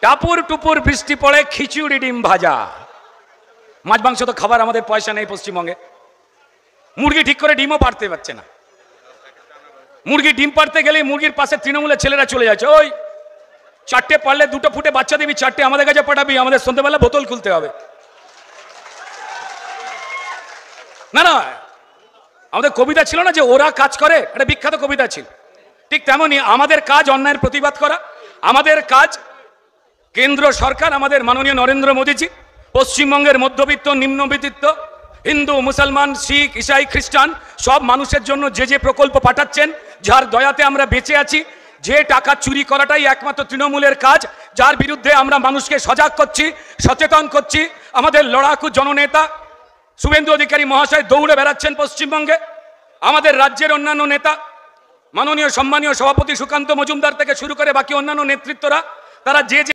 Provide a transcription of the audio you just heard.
টাপুর টুপুর বৃষ্টি পড়ে, খিচুড়ি ডিম ভাজা। মাছ মাংস তো খাবার আমাদের পয়সা নেই পশ্চিমবঙ্গে। মুরগি ঠিক করে ডিমও পারতে পারছে না। মুরগি ডিম পারতে গেলে মুরগির পাশে তৃণমূলের ছেলেরা চলে যাচ্ছে, ওই 4টে পারলে 2টো ফুটে বাচ্চা দিবি, 4টে আমাদের কাছে পাঠাবি, আমাদের সন্ধ্যেবেলা বোতল খুলতে হবে। না না, আমাদের কবিতা ছিল না যে ওরা কাজ করে, একটা বিখ্যাত কবিতা ছিল। ঠিক তেমনি আমাদের কাজ অন্যায়ের প্রতিবাদ করা। আমাদের কাজ কেন্দ্র সরকার, আমাদের মাননীয় নরেন্দ্র মোদীজি পশ্চিমবঙ্গের মধ্যবিত্ত, নিম্নবিত্ত, হিন্দু, মুসলমান, শিখ, ইসাই, খ্রিস্টান সব মানুষের জন্য যে যে প্রকল্প পাঠাচ্ছেন, যার দয়াতে আমরা বেঁচে আছি, যে টাকা চুরি করাটাই একমাত্র তৃণমূলের কাজ, যার বিরুদ্ধে আমরা মানুষকে সজাগ করছি, সচেতন করছি। আমাদের লড়াকু জননেতা শুভেন্দু অধিকারী মহাশয় দৌড়ে বেড়াচ্ছেন পশ্চিমবঙ্গে। আমাদের রাজ্যের অন্যান্য নেতা, মাননীয় সম্মানীয় সভাপতি সুকান্ত মজুমদার থেকে শুরু করে বাকি অন্যান্য নেতৃত্বরা, তারা যে